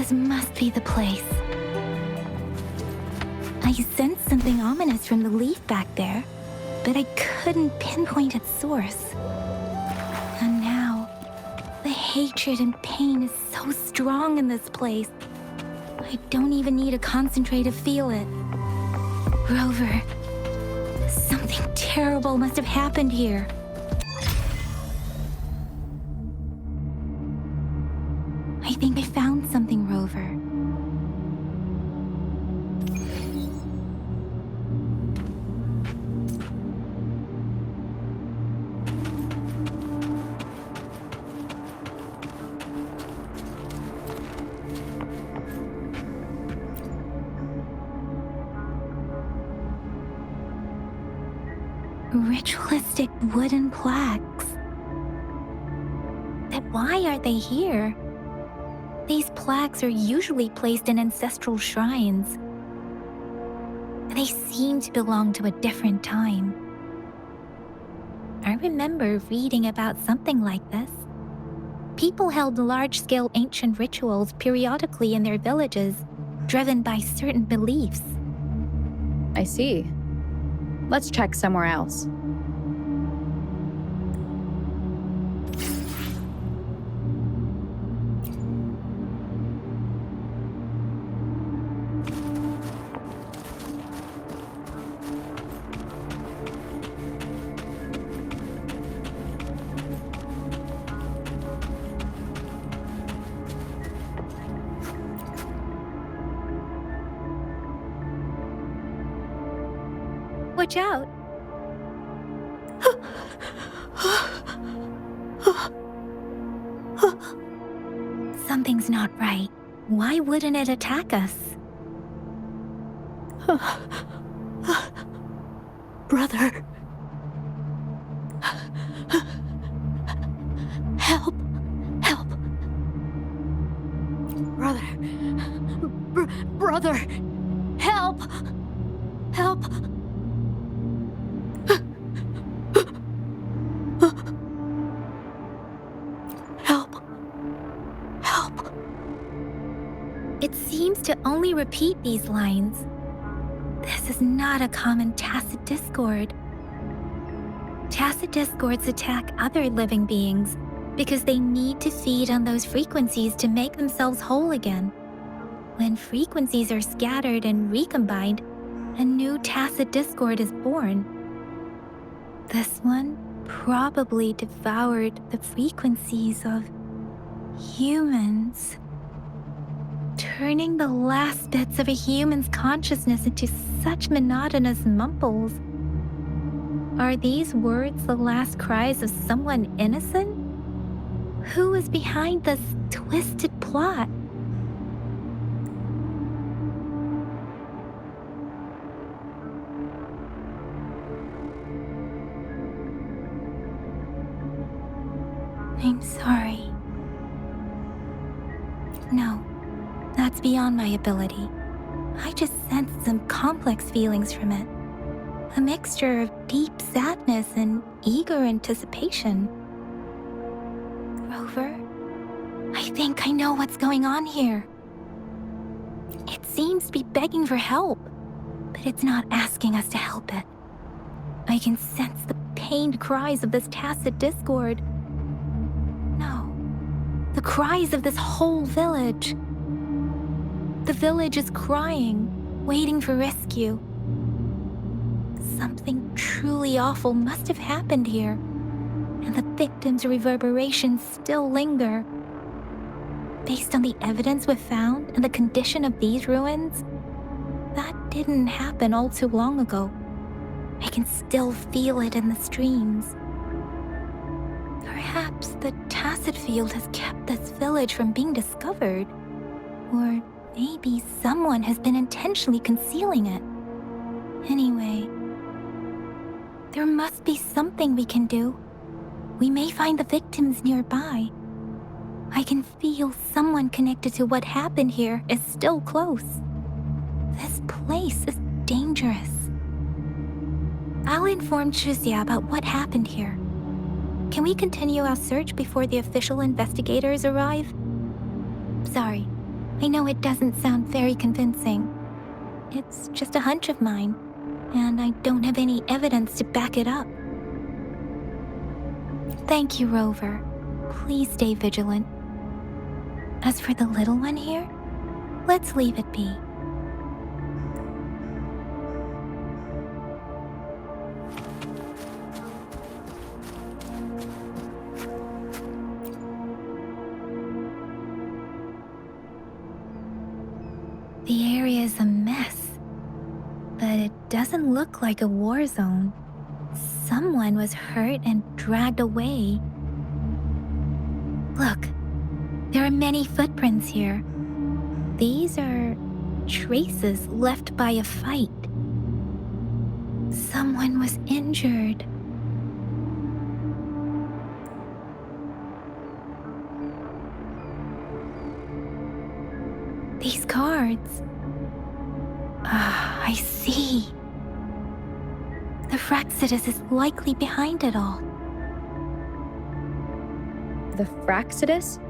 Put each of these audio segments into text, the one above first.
This must be the place. I sensed something ominous from the leaf back there, but I couldn't pinpoint its source. And now, the hatred and pain is so strong in this place. I don't even need to concentrate to feel it. Rover, something terrible must have happened here. I think I found something, Rover. Ritualistic wooden plaques. But why are they here? These plaques are usually placed in ancestral shrines. They seem to belong to a different time. I remember reading about something like this. People held large-scale ancient rituals periodically in their villages, driven by certain beliefs. I see. Let's check somewhere else. Watch out! Something's not right. Why wouldn't it attack us? Brother. Help. Help. Brother. Brother. Help. Help. Help. Help. It seems to only repeat these lines. This is not a common tacit discord. Tacit discords attack other living beings because they need to feed on those frequencies to make themselves whole again. When frequencies are scattered and recombined, a new tacit discord is born. This one probably devoured the frequencies of humans, turning the last bits of a human's consciousness into such monotonous mumbles. Are these words the last cries of someone innocent? Who is behind this twisted plot? I'm sorry. No, that's beyond my ability. I just sensed some complex feelings from it. A mixture of deep sadness and eager anticipation. Rover, I think I know what's going on here. It seems to be begging for help, but it's not asking us to help it. I can sense the pained cries of this tacit discord. No, the cries of this whole village. The village is crying, waiting for rescue. Something truly awful must have happened here, and the victims' reverberations still linger. Based on the evidence we've found and the condition of these ruins, that didn't happen all too long ago. I can still feel it in the streams. Perhaps the tacit field has kept this village from being discovered, or maybe someone has been intentionally concealing it. Anyway, there must be something we can do. We may find the victims nearby. I can feel someone connected to what happened here is still close. This place is dangerous. I'll inform Shuzia about what happened here. Can we continue our search before the official investigators arrive? Sorry, I know it doesn't sound very convincing. It's just a hunch of mine, and I don't have any evidence to back it up. Thank you, Rover. Please stay vigilant. As for the little one here, let's leave it be. The area is a mess, but it doesn't look like a war zone. Someone was hurt and dragged away. Look, there are many footprints here. These are traces left by a fight. Someone was injured. These cards. I see. The Fraxidus is likely behind it all. The Fraxidus?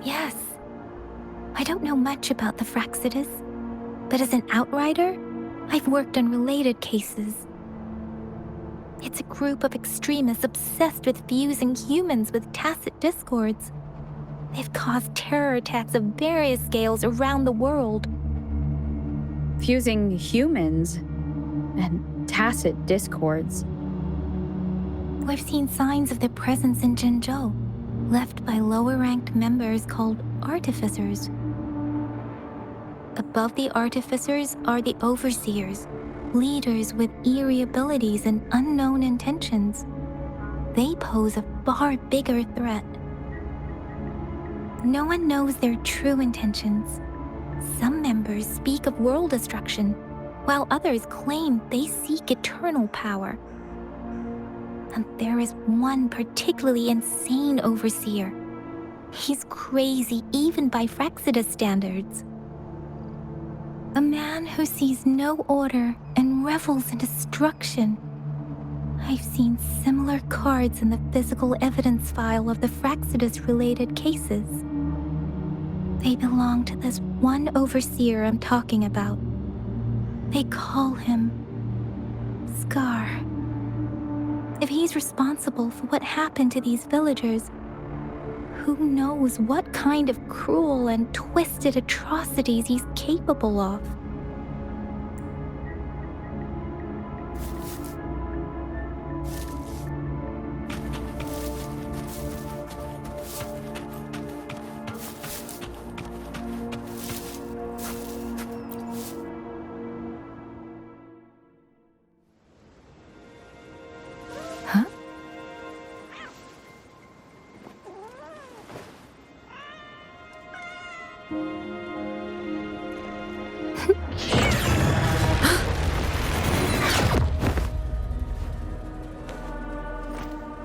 Yes. I don't know much about the Fraxidus, but as an outrider, I've worked on related cases. It's a group of extremists obsessed with fusing humans with tacit discords. They've caused terror attacks of various scales around the world. Fusing humans and tacit discords. We've seen signs of their presence in Jinzhou, left by lower-ranked members called artificers. Above the artificers are the overseers, leaders with eerie abilities and unknown intentions. They pose a far bigger threat. No one knows their true intentions. Some members speak of world destruction, while others claim they seek eternal power. And there is one particularly insane overseer. He's crazy even by Fraxidus standards. A man who sees no order and revels in destruction. I've seen similar cards in the physical evidence file of the Fraxidus-related cases. They belong to this one overseer I'm talking about. They call him Scar. If he's responsible for what happened to these villagers, who knows what kind of cruel and twisted atrocities he's capable of? Huh?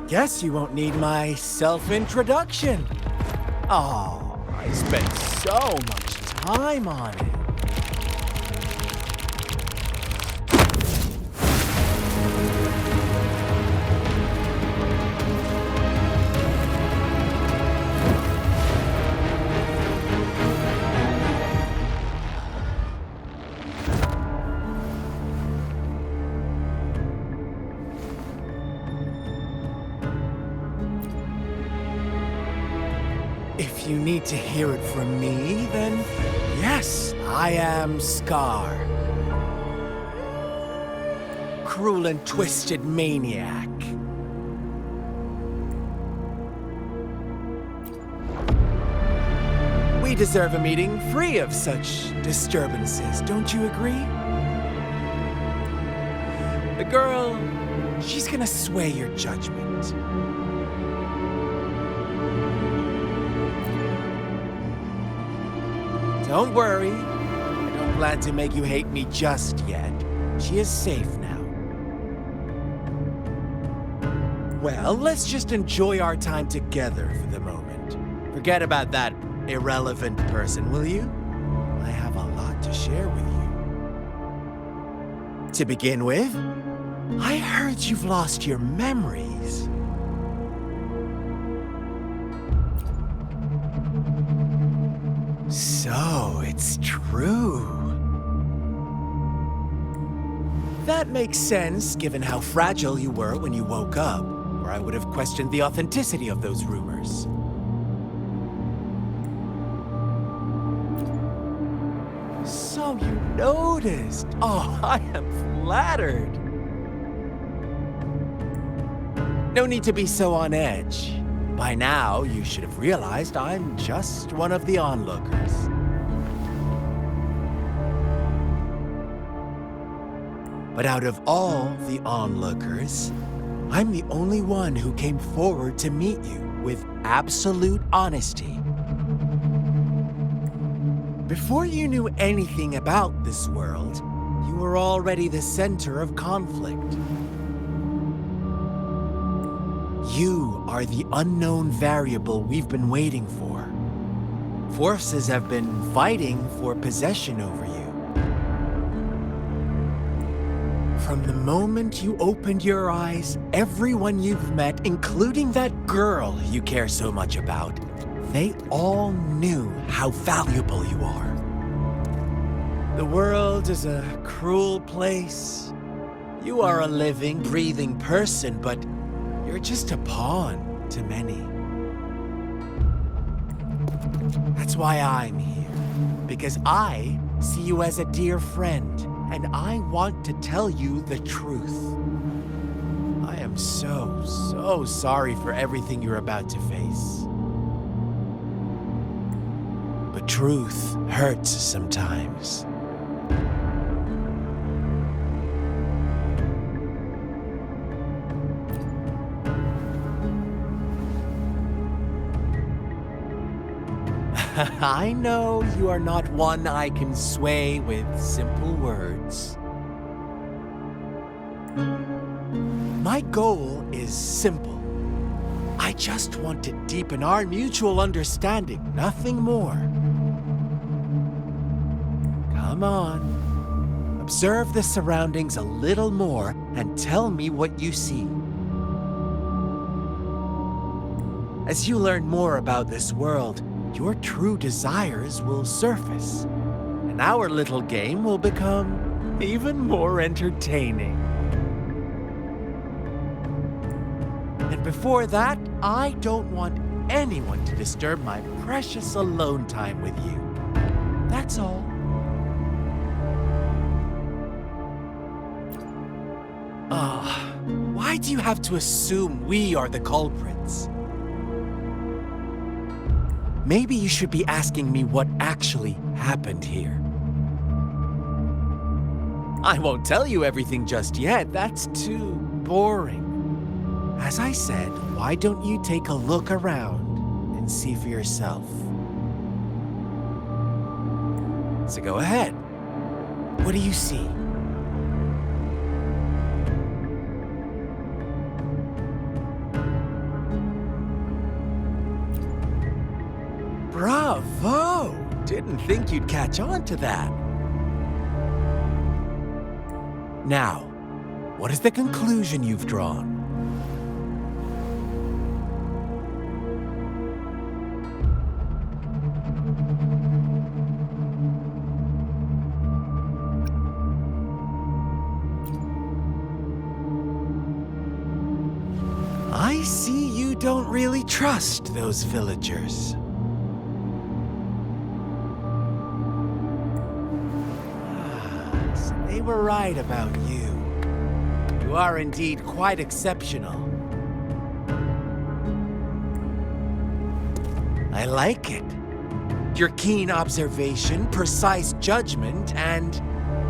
Guess you won't need my self-introduction. Oh, I spent so much time on it. If you need to hear it from me, then yes, I am Scar. Cruel and twisted maniac. We deserve a meeting free of such disturbances, don't you agree? The girl, she's gonna sway your judgment. Don't worry, I don't plan to make you hate me just yet. She is safe now. Well, let's just enjoy our time together for the moment. Forget about that irrelevant person, will you? I have a lot to share with you. To begin with, I heard you've lost your memories. it's true. That makes sense, given how fragile you were when you woke up, or I would have questioned the authenticity of those rumors. So you noticed. Oh, I am flattered. No need to be so on edge. By now, you should have realized I'm just one of the onlookers. But out of all the onlookers, I'm the only one who came forward to meet you with absolute honesty. Before you knew anything about this world, you were already the center of conflict. You are the unknown variable we've been waiting for. Forces have been fighting for possession over you. From the moment you opened your eyes, everyone you've met, including that girl you care so much about, they all knew how valuable you are. The world is a cruel place. You are a living, breathing person, but you're just a pawn to many. That's why I'm here, because I see you as a dear friend, and I want to tell you the truth. I am so sorry for everything you're about to face. But truth hurts sometimes. I know you are not one I can sway with simple words. My goal is simple. I just want to deepen our mutual understanding, nothing more. Come on. Observe the surroundings a little more and tell me what you see. As you learn more about this world, your true desires will surface, and our little game will become even more entertaining. And before that, I don't want anyone to disturb my precious alone time with you. That's all. Why do you have to assume we are the culprits? Maybe you should be asking me what actually happened here. I won't tell you everything just yet. That's too boring. As I said, why don't you take a look around and see for yourself? So go ahead. What do you see? Bravo! Didn't think you'd catch on to that. Now, what is the conclusion you've drawn? I see you don't really trust those villagers. They were right about you. You are indeed quite exceptional. I like it. Your keen observation, precise judgment, and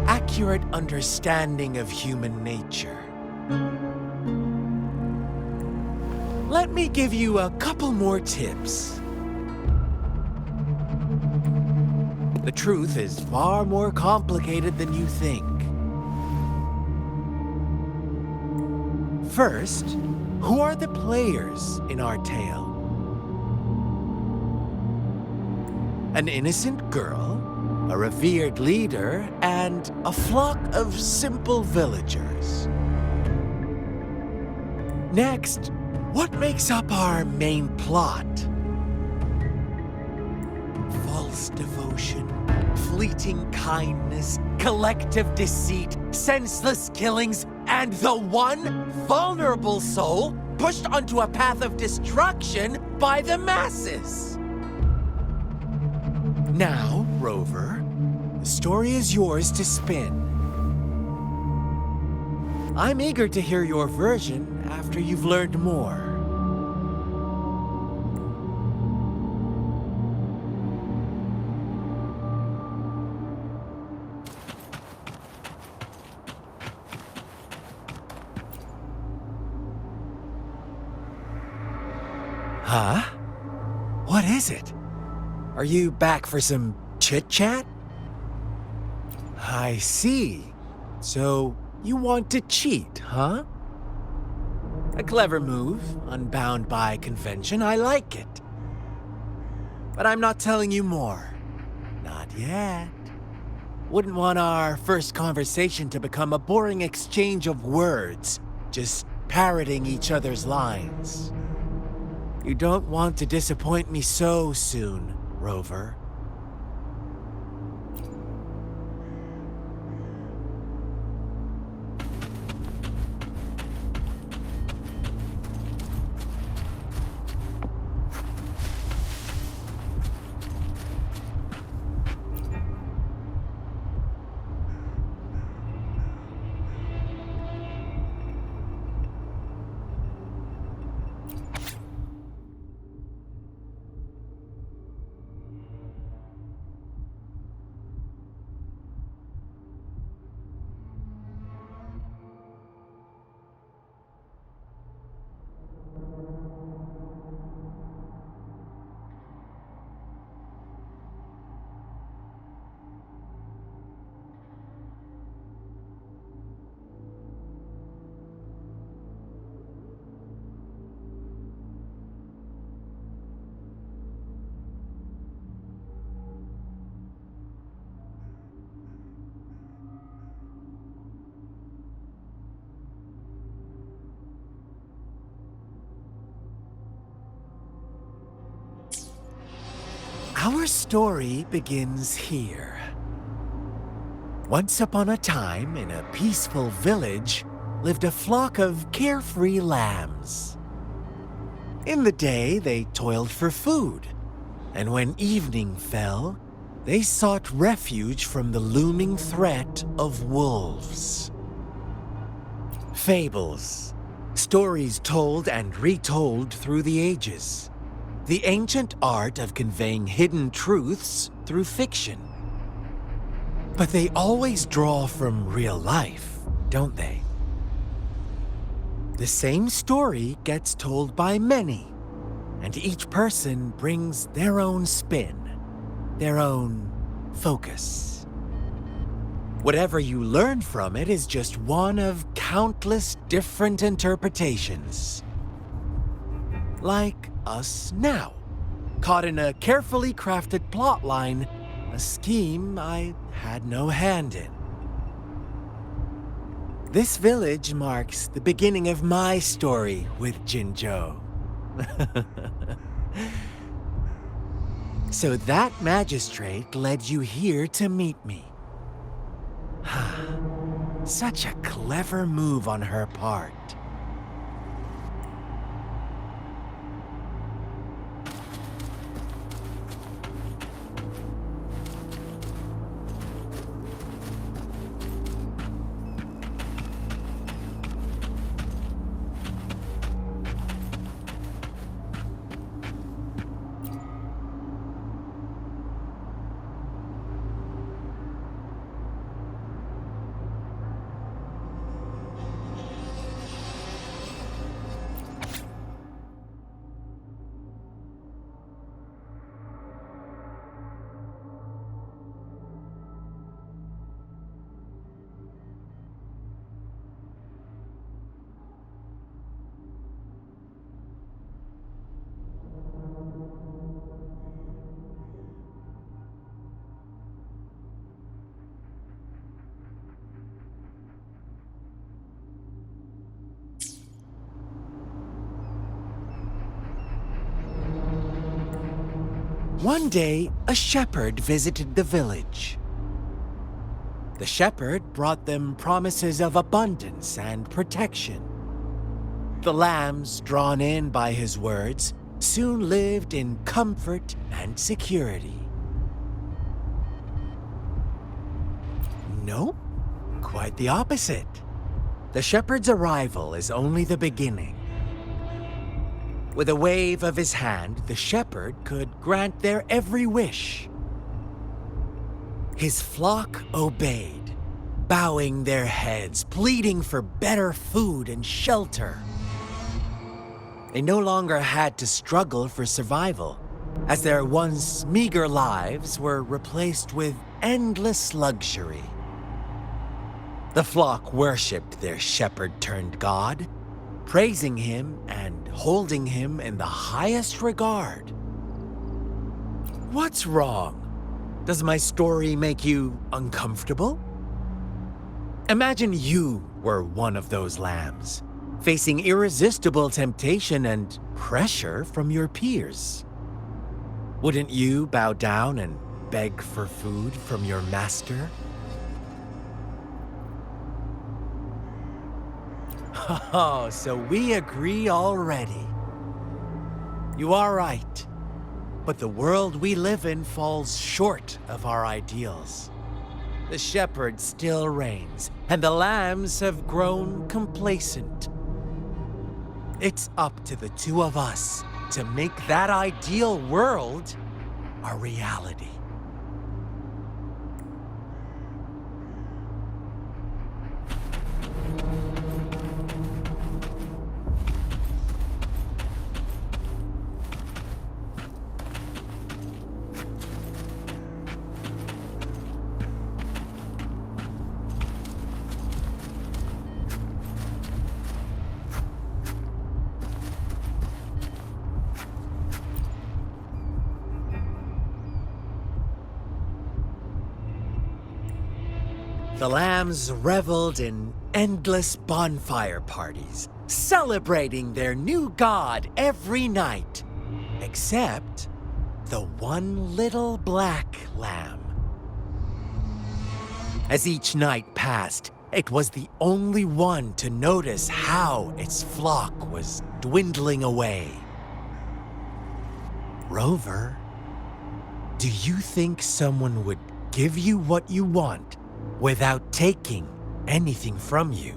accurate understanding of human nature. Let me give you a couple more tips. The truth is far more complicated than you think. First, who are the players in our tale? An innocent girl, a revered leader, and a flock of simple villagers. Next, what makes up our main plot? False devotion, Fleeting kindness, collective deceit, senseless killings, and the one vulnerable soul pushed onto a path of destruction by the masses. Now, Rover, the story is yours to spin. I'm eager to hear your version after you've learned more. Huh? What is it? Are you back for some chit-chat? I see. So, you want to cheat, huh? A clever move, unbound by convention. I like it. But I'm not telling you more. Not yet. Wouldn't want our first conversation to become a boring exchange of words, just parroting each other's lines. You don't want to disappoint me so soon, Rover. Our story begins here. Once upon a time, in a peaceful village, lived a flock of carefree lambs. In the day, they toiled for food, and when evening fell, they sought refuge from the looming threat of wolves. Fables, stories told and retold through the ages. The ancient art of conveying hidden truths through fiction. But they always draw from real life, don't they? The same story gets told by many, and each person brings their own spin, their own focus. Whatever you learn from it is just one of countless different interpretations. Like us now, caught in a carefully crafted plotline, a scheme I had no hand in. This village marks the beginning of my story with Jinzhou. So that magistrate led you here to meet me. Such a clever move on her part. One day, a shepherd visited the village. The shepherd brought them promises of abundance and protection. The lambs, drawn in by his words, soon lived in comfort and security. No, quite the opposite. The shepherd's arrival is only the beginning. With a wave of his hand, the shepherd could grant their every wish. His flock obeyed, bowing their heads, pleading for better food and shelter. They no longer had to struggle for survival, as their once meager lives were replaced with endless luxury. The flock worshipped their shepherd-turned-god, praising him and holding him in the highest regard. What's wrong? Does my story make you uncomfortable? Imagine you were one of those lambs, facing irresistible temptation and pressure from your peers. Wouldn't you bow down and beg for food from your master? Oh, so we agree already. You are right. But the world we live in falls short of our ideals. The shepherd still reigns, and the lambs have grown complacent. It's up to the two of us to make that ideal world a reality. The lambs reveled in endless bonfire parties, celebrating their new god every night, except the one little black lamb. As each night passed, it was the only one to notice how its flock was dwindling away. Rover, do you think someone would give you what you want without taking anything from you?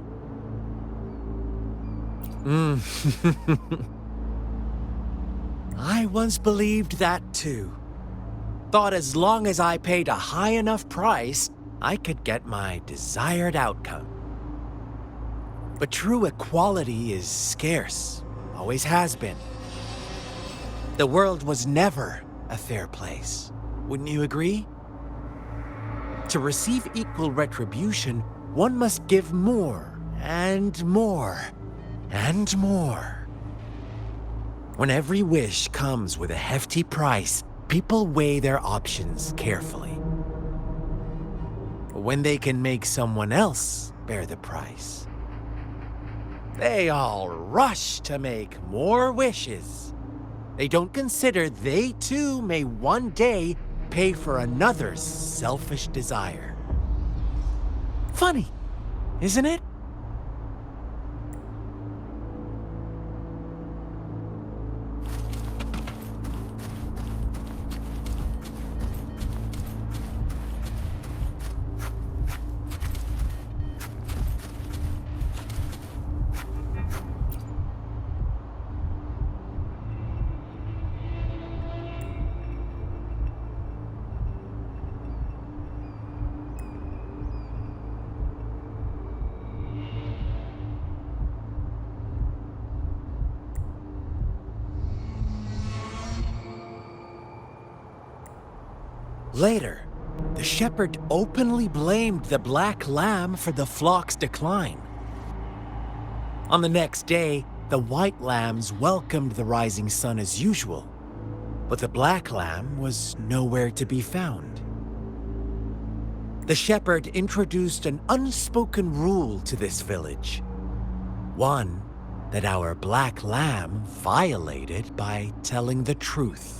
I once believed that too. Thought as long as I paid a high enough price, I could get my desired outcome. But true equality is scarce, always has been. The world was never a fair place, wouldn't you agree? To receive equal retribution, one must give more and more and more. When every wish comes with a hefty price, people weigh their options carefully. When they can make someone else bear the price, they all rush to make more wishes. They don't consider they too may one day pay for another's selfish desire. Funny, isn't it? Later, the shepherd openly blamed the black lamb for the flock's decline. On the next day, the white lambs welcomed the rising sun as usual, but the black lamb was nowhere to be found. The shepherd introduced an unspoken rule to this village, one that our black lamb violated by telling the truth.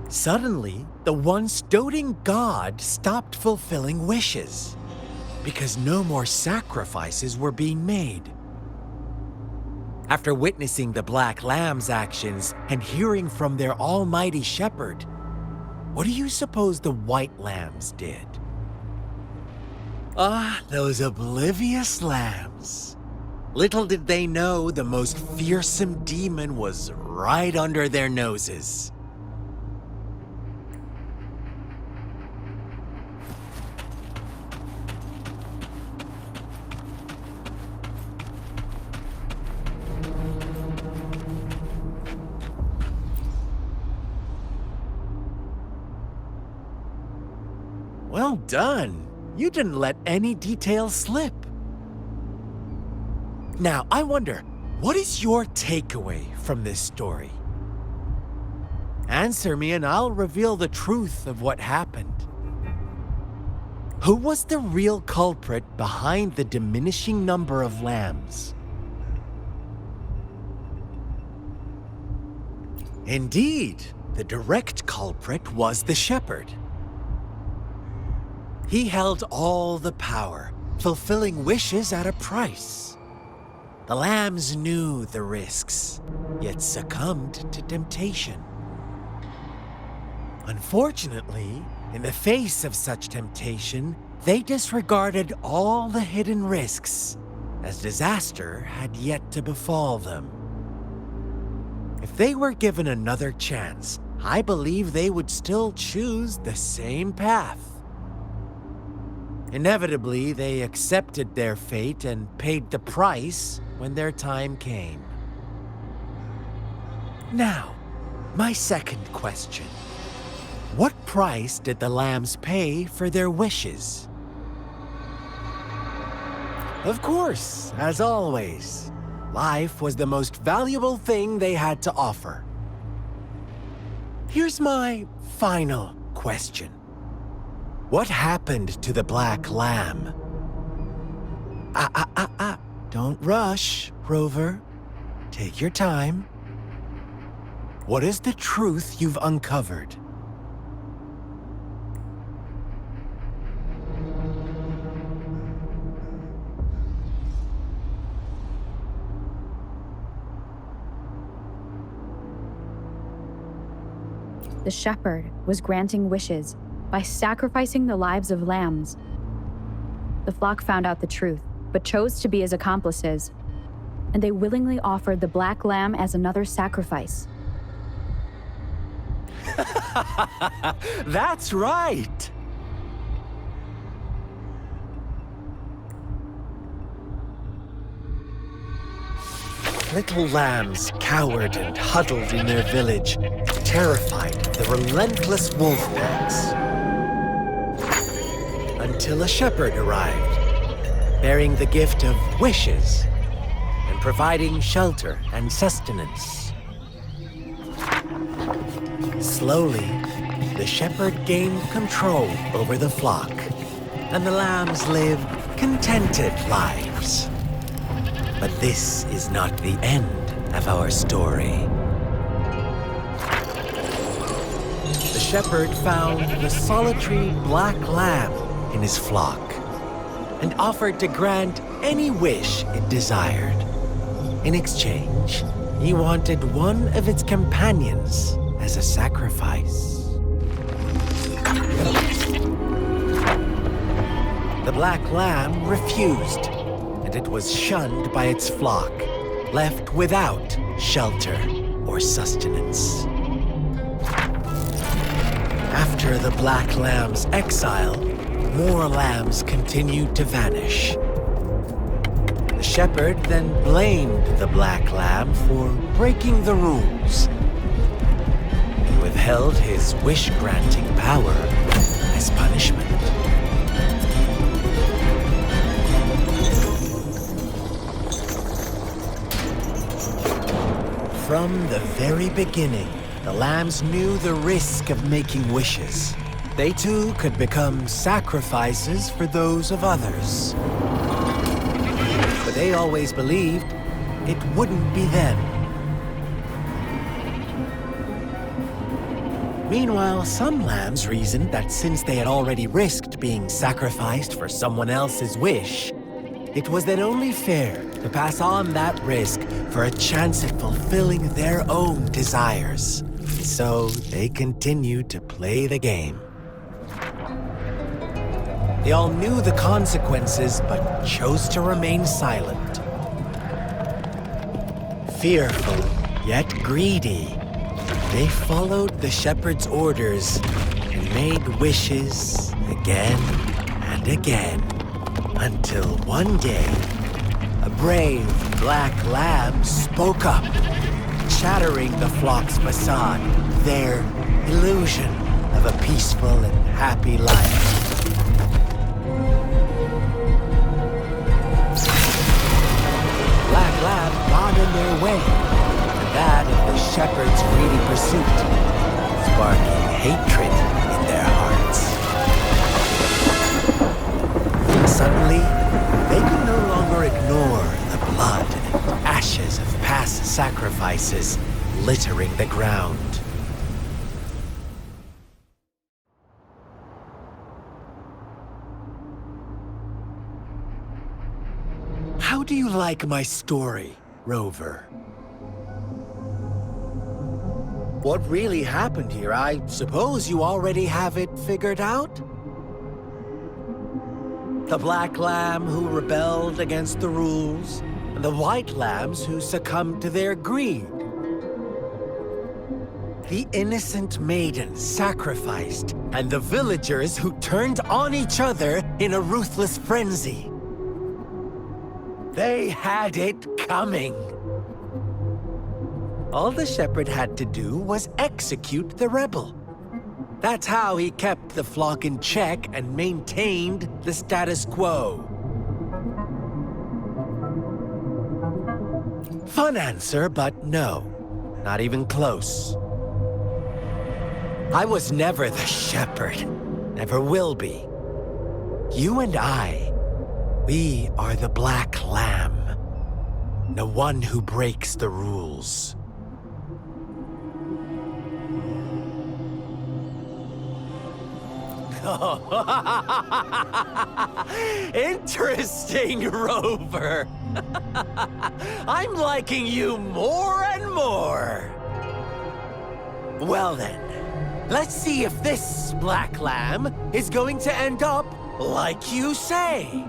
Suddenly, the once doting god stopped fulfilling wishes because no more sacrifices were being made. After witnessing the Black Lamb's actions and hearing from their almighty shepherd, what do you suppose the White Lambs did? Ah, those oblivious lambs. Little did they know the most fearsome demon was right under their noses. Well done. You didn't let any details slip. Now, I wonder, what is your takeaway from this story? Answer me and I'll reveal the truth of what happened. Who was the real culprit behind the diminishing number of lambs? Indeed, the direct culprit was the shepherd. He held all the power, fulfilling wishes at a price. The lambs knew the risks, yet succumbed to temptation. Unfortunately, in the face of such temptation, they disregarded all the hidden risks, as disaster had yet to befall them. If they were given another chance, I believe they would still choose the same path. Inevitably, they accepted their fate and paid the price when their time came. Now, my second question. What price did the lambs pay for their wishes? Of course, as always, life was the most valuable thing they had to offer. Here's my final question. What happened to the Black Lamb? Don't rush, Rover. Take your time. What is the truth you've uncovered? The shepherd was granting wishes by sacrificing the lives of lambs. The flock found out the truth, but chose to be his accomplices, and they willingly offered the Black Lamb as another sacrifice. That's right! Little lambs cowered and huddled in their village, terrified of the relentless wolf packs. Until a shepherd arrived, bearing the gift of wishes and providing shelter and sustenance. Slowly, the shepherd gained control over the flock, and the lambs lived contented lives. But this is not the end of our story. The shepherd found the solitary black lamb in his flock and offered to grant any wish it desired. In exchange, he wanted one of its companions as a sacrifice. The black lamb refused, and it was shunned by its flock, left without shelter or sustenance. After the black lamb's exile, more lambs continued to vanish. The shepherd then blamed the black lamb for breaking the rules. He withheld his wish-granting power as punishment. From the very beginning, the lambs knew the risk of making wishes. They too could become sacrifices for those of others. But they always believed it wouldn't be them. Meanwhile, some lambs reasoned that since they had already risked being sacrificed for someone else's wish, it was then only fair to pass on that risk for a chance at fulfilling their own desires. So they continued to play the game. They all knew the consequences, but chose to remain silent. Fearful, yet greedy, they followed the shepherd's orders and made wishes again and again, until one day, a brave black lamb spoke up, shattering the flock's facade, their illusion of a peaceful and happy life. Black lamb got in their way, and that of the shepherd's greedy pursuit, sparking hatred in their hearts. Suddenly, they could no longer ignore the blood and ashes of past sacrifices littering the ground. How do you like my story, Rover? What really happened here? I suppose you already have it figured out? The black lamb who rebelled against the rules, and the white lambs who succumbed to their greed. The innocent maiden sacrificed, and the villagers who turned on each other in a ruthless frenzy. They had it coming. All the shepherd had to do was execute the rebel. That's how he kept the flock in check and maintained the status quo. Fun answer, but no. Not even close. I was never the shepherd. Never will be. You and I, we are the black lamb. The one who breaks the rules. Interesting, Rover. I'm liking you more and more. Well then, let's see if this black lamb is going to end up like you say.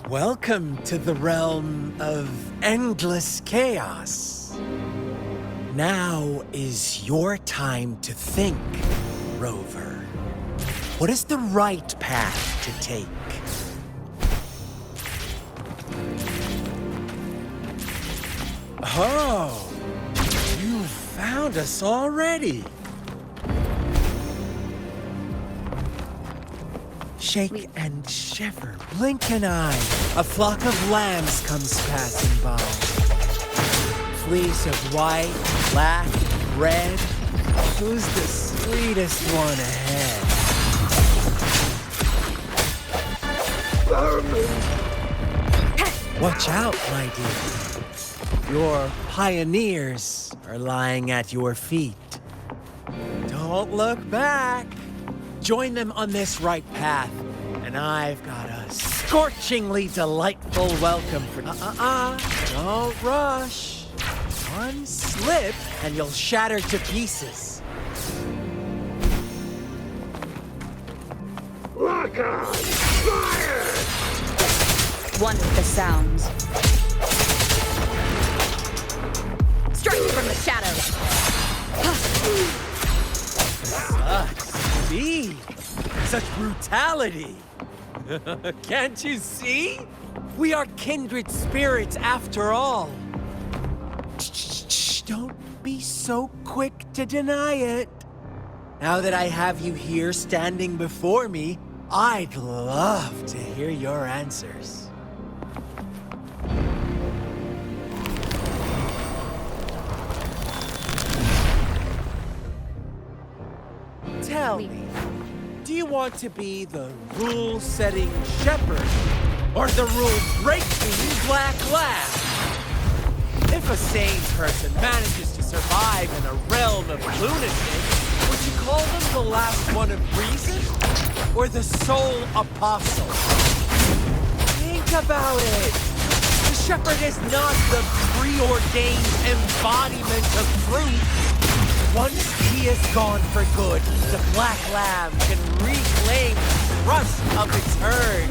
Welcome to the realm of endless chaos. Now is your time to think, Rover. What is the right path to take? Oh, you found us already. Shake and shiver, blink an eye. A flock of lambs comes passing by. Fleece of white, black, red. Who's the sweetest one ahead? Watch out, my dear. Your pioneers are lying at your feet. Don't look back. Join them on this right path, and I've got a scorchingly delightful welcome for... Don't rush. One slip, and you'll shatter to pieces. Lock on! Fire! One with the sounds. Strike from the shadows. Such speed! Such brutality! Can't you see? We are kindred spirits after all. Shh, don't be so quick to deny it. Now that I have you here standing before me, I'd love to hear your answers. Tell me, do you want to be the rule-setting shepherd or the rule-breaking black lab? If a sane person manages to survive in a realm of lunatic, would you call them the last one of reason or the sole apostle? Think about it. The shepherd is not the preordained embodiment of truth. Once he is gone for good, the black lamb can reclaim the trust of its herd.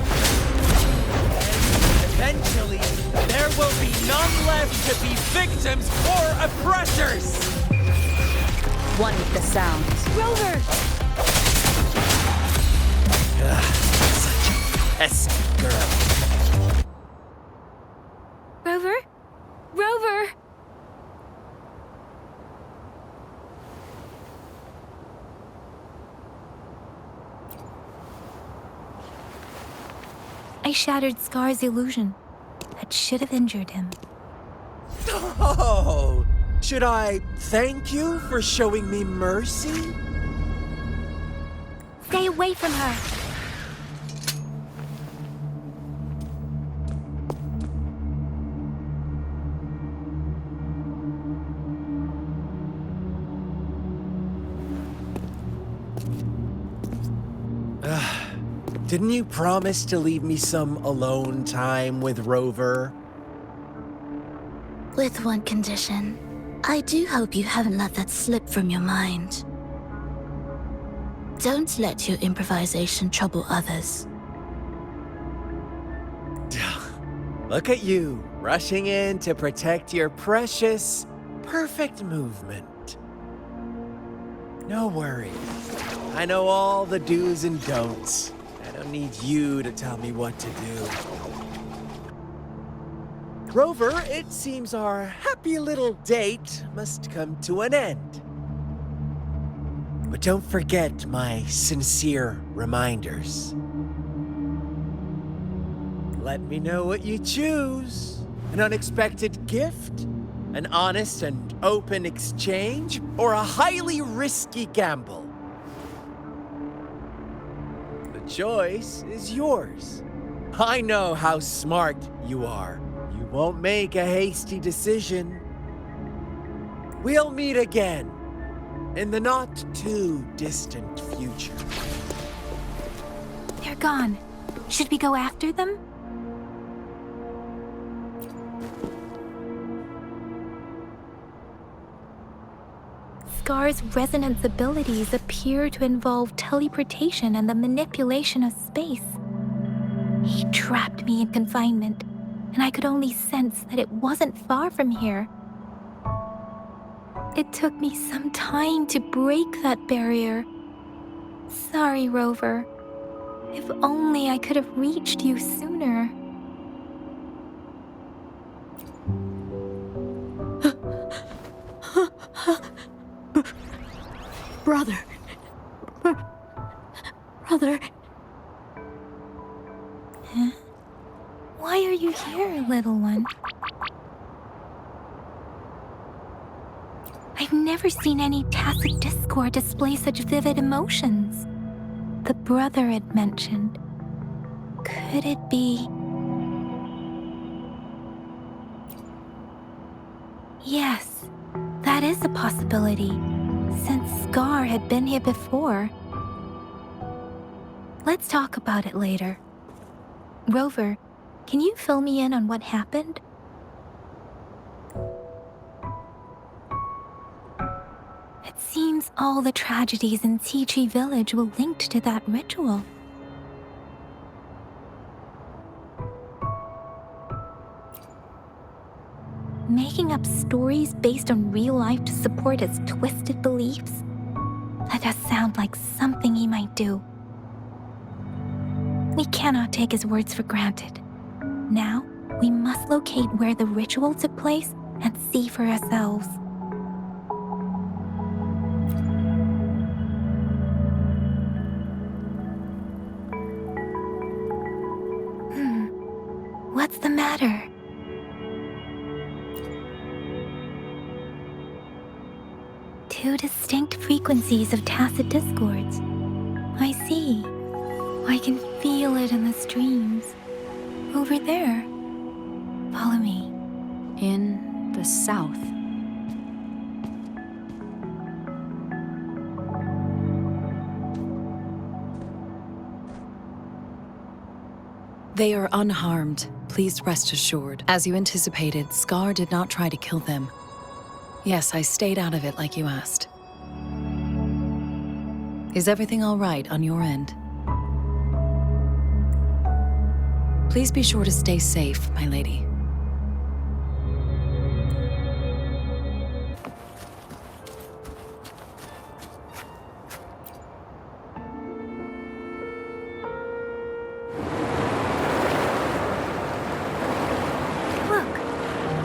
And eventually, there will be none left to be victims or oppressors! One with the sounds. Rover! Such a pesky girl. Rover? Rover! I shattered Scar's illusion. That should have injured him. Oh, should I thank you for showing me mercy? Stay away from her! Didn't you promise to leave me some alone time with Rover? With one condition. I do hope you haven't let that slip from your mind. Don't let your improvisation trouble others. Look at you, rushing in to protect your precious, perfect movement. No worries. I know all the do's and don'ts. I don't need you to tell me what to do. Rover, it seems our happy little date must come to an end. But don't forget my sincere reminders. Let me know what you choose. An unexpected gift? An honest and open exchange? Or a highly risky gamble? The choice is yours. I know how smart you are. You won't make a hasty decision. We'll meet again in the not-too-distant future. They're gone. Should we go after them? Scar's resonance abilities appear to involve teleportation and the manipulation of space. He trapped me in confinement, and I could only sense that it wasn't far from here. It took me some time to break that barrier. Sorry, Rover. If only I could have reached you sooner. Brother. Brother. Huh? Why are you here, little one? I've never seen any tacit discord display such vivid emotions. The brother it mentioned. Could it be... Yes, that is a possibility, since Scar had been here before. Let's talk about it later. Rover, can you fill me in on what happened? It seems all the tragedies in Tea Village were linked to that ritual. Making up stories based on real life to support his twisted beliefs? That does sound like something he might do. We cannot take his words for granted. Now, we must locate where the ritual took place and see for ourselves. What's the matter? two distinct frequencies of tacit discords. I see. I can feel it in the streams. Over there. Follow me. In the south. They are unharmed. Please rest assured. As you anticipated, Scar did not try to kill them. Yes, I stayed out of it like you asked. Is everything all right on your end? Please be sure to stay safe, my lady.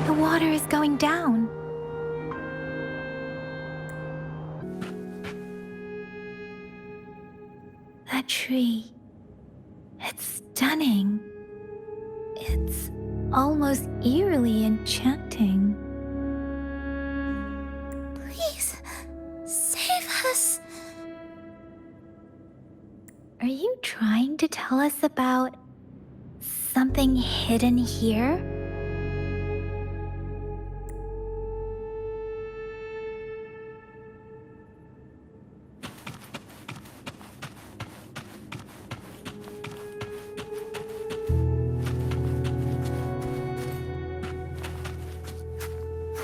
The water is going down. That tree. It's stunning. It's almost eerily enchanting. Please, save us. Are you trying to tell us about something hidden here?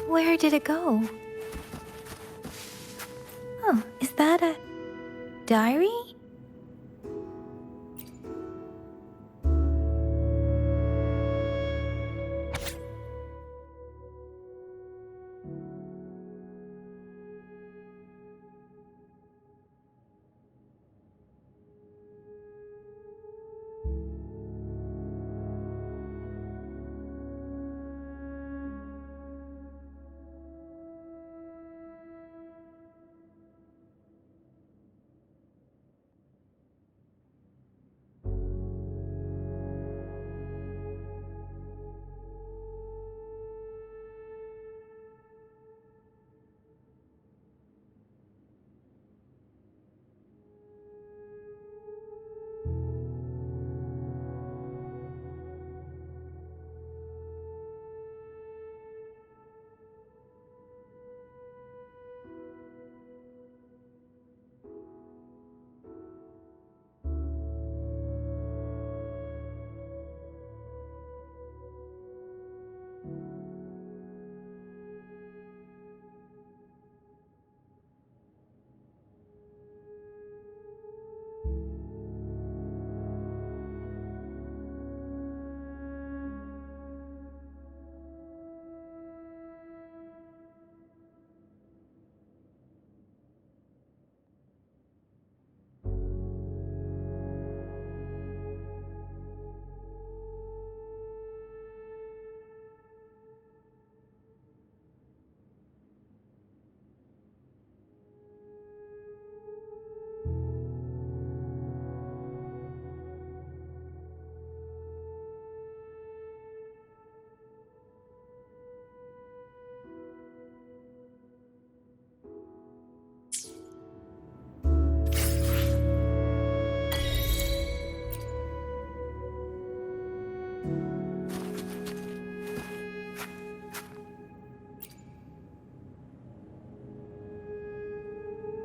Where did it go? Oh, is that a diary?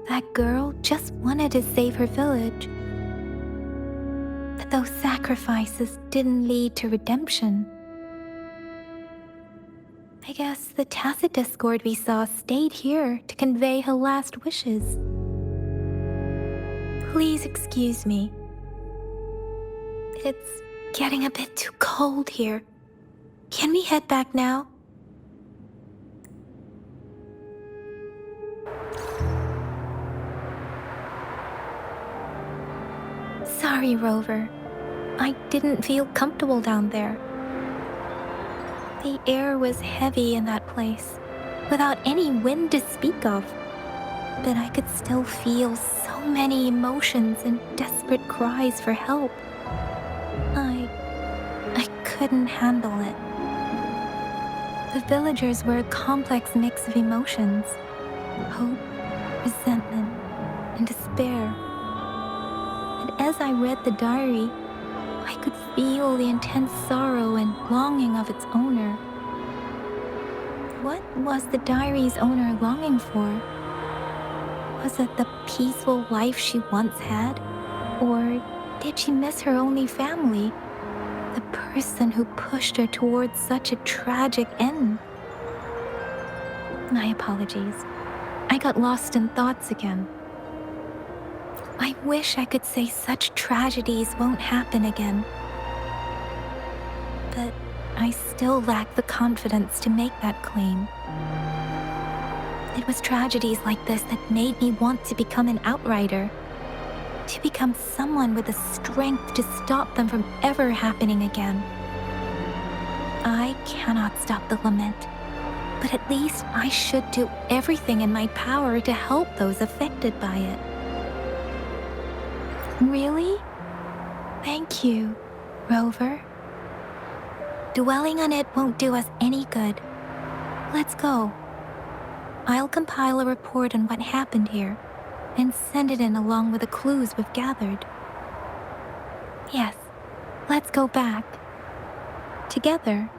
That girl just wanted to save her village. But those sacrifices didn't lead to redemption. I guess the tacit discord we saw stayed here to convey her last wishes. Please excuse me. It's getting a bit too cold here. Can we head back now? Sorry, Rover. I didn't feel comfortable down there. The air was heavy in that place, without any wind to speak of. But I could still feel so many emotions and desperate cries for help. I couldn't handle it. The villagers were a complex mix of emotions. Hope, resentment, and despair. And as I read the diary, I could feel the intense sorrow and longing of its owner. What was the diary's owner longing for? Was it the peaceful life she once had? Or did she miss her only family? The person who pushed her towards such a tragic end? My apologies. I got lost in thoughts again. I wish I could say such tragedies won't happen again. But I still lack the confidence to make that claim. It was tragedies like this that made me want to become an outrider. To become someone with the strength to stop them from ever happening again. I cannot stop the lament, but at least I should do everything in my power to help those affected by it. Really? Thank you, Rover. Dwelling on it won't do us any good. Let's go. I'll compile a report on what happened here and send it in along with the clues we've gathered. Yes, let's go back. Together.